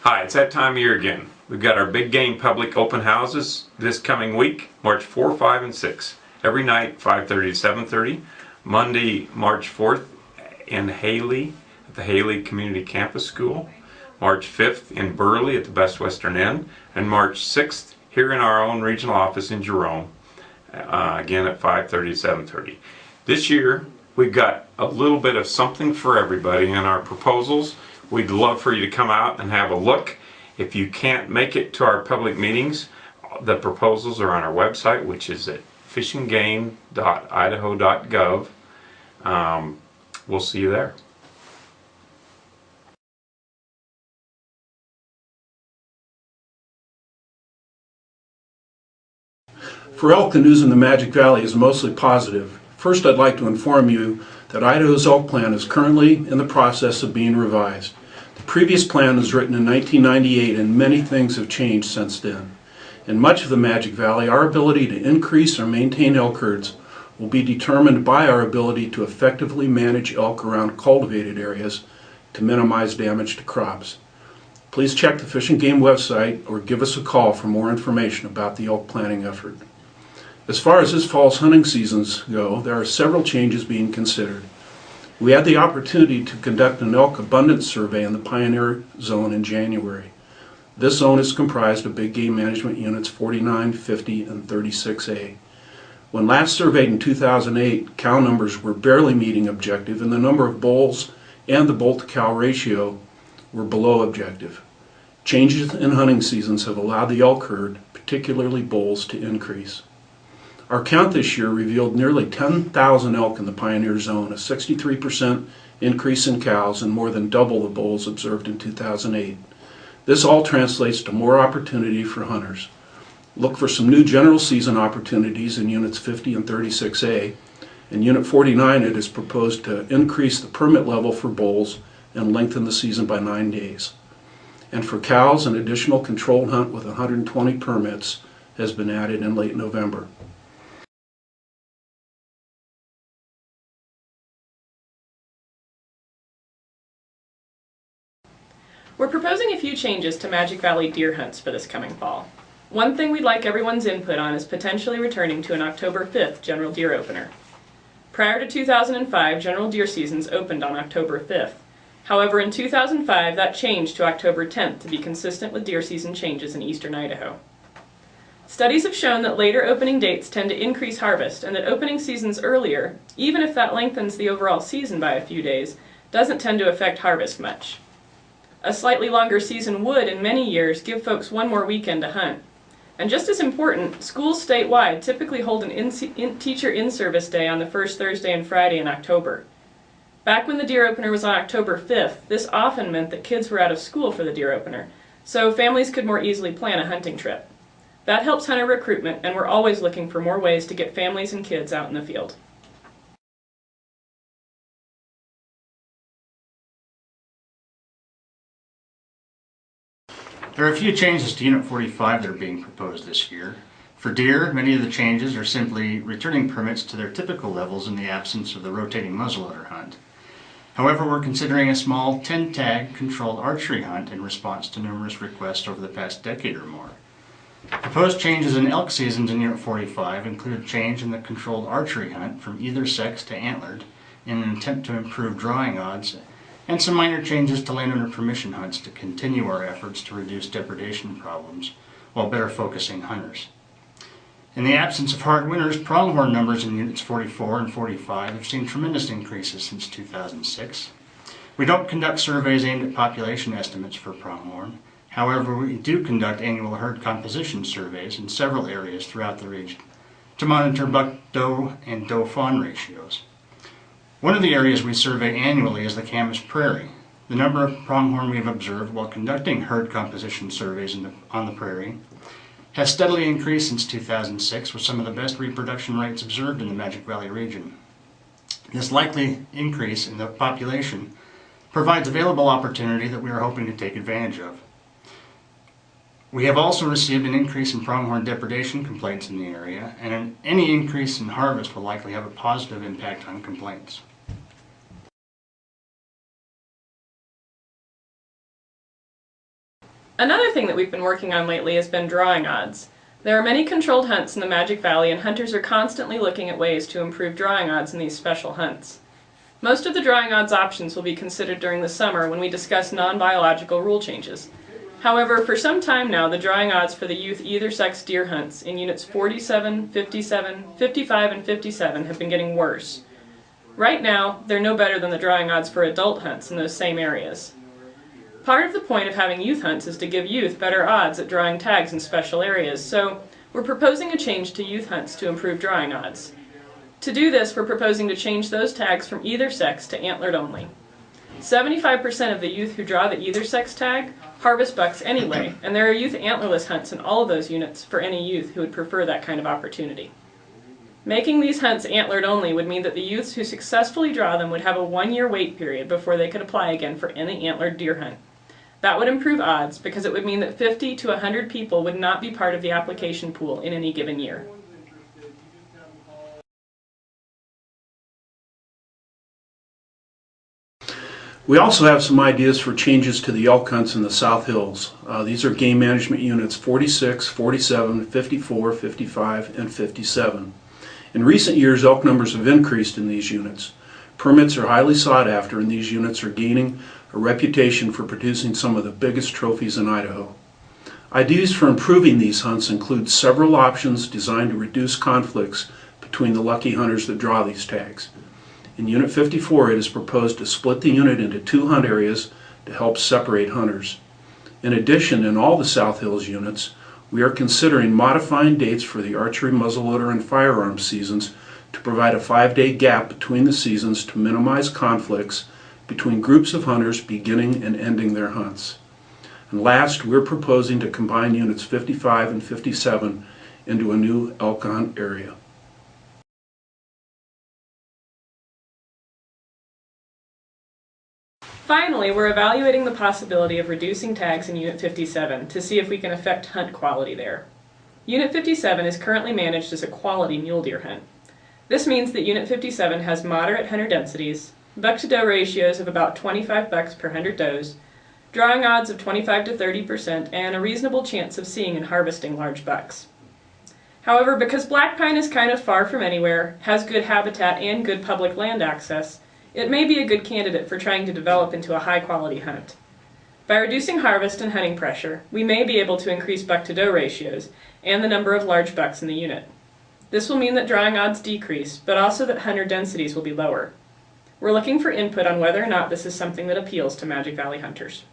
Hi, it's that time of year again. We've got our big game public open houses this coming week, March 4, 5, and 6. Every night, 5:30 to 7:30. Monday, March 4th in Haley at the Haley Community Campus School. March 5th in Burley at the Best Western Inn. And March 6th here in our own regional office in Jerome, again at 5:30 to 7:30. This year, we've got a little bit of something for everybody in our proposals. We'd love for you to come out and have a look. If you can't make it to our public meetings, the proposals are on our website, which is at fishandgame.idaho.gov. We'll see you there. For elk, the news in the Magic Valley is mostly positive. First, I'd like to inform you that Idaho's elk plan is currently in the process of being revised. The previous plan was written in 1998 and many things have changed since then. In much of the Magic Valley, our ability to increase or maintain elk herds will be determined by our ability to effectively manage elk around cultivated areas to minimize damage to crops. Please check the Fish and Game website or give us a call for more information about the elk planning effort. As far as this fall's hunting seasons go, there are several changes being considered. We had the opportunity to conduct an elk abundance survey in the Pioneer Zone in January. This zone is comprised of big game management units 49, 50, and 36A. When last surveyed in 2008, cow numbers were barely meeting objective and the number of bulls and the bull to cow ratio were below objective. Changes in hunting seasons have allowed the elk herd, particularly bulls, to increase. Our count this year revealed nearly 10,000 elk in the Pioneer Zone, a 63% increase in cows and more than double the bulls observed in 2008. This all translates to more opportunity for hunters. Look for some new general season opportunities in Units 50 and 36A. In Unit 49, it is proposed to increase the permit level for bulls and lengthen the season by 9 days. And for cows, an additional controlled hunt with 120 permits has been added in late November. We're proposing a few changes to Magic Valley deer hunts for this coming fall. One thing we'd like everyone's input on is potentially returning to an October 5th general deer opener. Prior to 2005, general deer seasons opened on October 5th. However, in 2005, that changed to October 10th to be consistent with deer season changes in eastern Idaho. Studies have shown that later opening dates tend to increase harvest and that opening seasons earlier, even if that lengthens the overall season by a few days, doesn't tend to affect harvest much. A slightly longer season would, in many years, give folks one more weekend to hunt. And just as important, schools statewide typically hold an teacher in-service day on the first Thursday and Friday in October. Back when the deer opener was on October 5th, this often meant that kids were out of school for the deer opener, so families could more easily plan a hunting trip. That helps hunter recruitment, and we're always looking for more ways to get families and kids out in the field. There are a few changes to Unit 45 that are being proposed this year. For deer, many of the changes are simply returning permits to their typical levels in the absence of the rotating muzzleloader hunt. However, we're considering a small 10-tag controlled archery hunt in response to numerous requests over the past decade or more. Proposed changes in elk seasons in Unit 45 include a change in the controlled archery hunt from either sex to antlered in an attempt to improve drawing odds, and some minor changes to landowner permission hunts to continue our efforts to reduce depredation problems while better focusing hunters. In the absence of hard winters, pronghorn numbers in Units 44 and 45 have seen tremendous increases since 2006. We don't conduct surveys aimed at population estimates for pronghorn. However, we do conduct annual herd composition surveys in several areas throughout the region to monitor buck-doe and doe-fawn ratios. One of the areas we survey annually is the Camas Prairie. The number of pronghorn we've observed while conducting herd composition surveys on the prairie has steadily increased since 2006, with some of the best reproduction rates observed in the Magic Valley region. This likely increase in the population provides available opportunity that we are hoping to take advantage of. We have also received an increase in pronghorn depredation complaints in the area, and any increase in harvest will likely have a positive impact on complaints. Another thing that we've been working on lately has been drawing odds. There are many controlled hunts in the Magic Valley, and hunters are constantly looking at ways to improve drawing odds in these special hunts. Most of the drawing odds options will be considered during the summer when we discuss non-biological rule changes. However, for some time now, the drawing odds for the youth either sex deer hunts in units 47, 57, 55, and 57 have been getting worse. Right now, they're no better than the drawing odds for adult hunts in those same areas. Part of the point of having youth hunts is to give youth better odds at drawing tags in special areas, so we're proposing a change to youth hunts to improve drawing odds. To do this, we're proposing to change those tags from either sex to antlered only. 75% of the youth who draw the either sex tag harvest bucks anyway, and there are youth antlerless hunts in all of those units for any youth who would prefer that kind of opportunity. Making these hunts antlered only would mean that the youths who successfully draw them would have a 1-year wait period before they could apply again for any antlered deer hunt. That would improve odds because it would mean that 50 to 100 people would not be part of the application pool in any given year. We also have some ideas for changes to the elk hunts in the South Hills. These are game management units 46, 47, 54, 55, and 57. In recent years, elk numbers have increased in these units. Permits are highly sought after, and these units are gaining a reputation for producing some of the biggest trophies in Idaho. Ideas for improving these hunts include several options designed to reduce conflicts between the lucky hunters that draw these tags. In Unit 54, it is proposed to split the unit into 2 hunt areas to help separate hunters. In addition, in all the South Hills units, we are considering modifying dates for the archery, muzzleloader, and firearms seasons to provide a 5-day gap between the seasons to minimize conflicts between groups of hunters beginning and ending their hunts. And last, we're proposing to combine Units 55 and 57 into a new elk hunt area. Finally, we're evaluating the possibility of reducing tags in Unit 57 to see if we can affect hunt quality there. Unit 57 is currently managed as a quality mule deer hunt. This means that Unit 57 has moderate hunter densities, buck-to-doe ratios of about 25 bucks per 100 does, drawing odds of 25 to 30%, and a reasonable chance of seeing and harvesting large bucks. However, because black pine is kind of far from anywhere, has good habitat and good public land access, it may be a good candidate for trying to develop into a high-quality hunt. By reducing harvest and hunting pressure, we may be able to increase buck-to-doe ratios and the number of large bucks in the unit. This will mean that drawing odds decrease, but also that hunter densities will be lower. We're looking for input on whether or not this is something that appeals to Magic Valley hunters.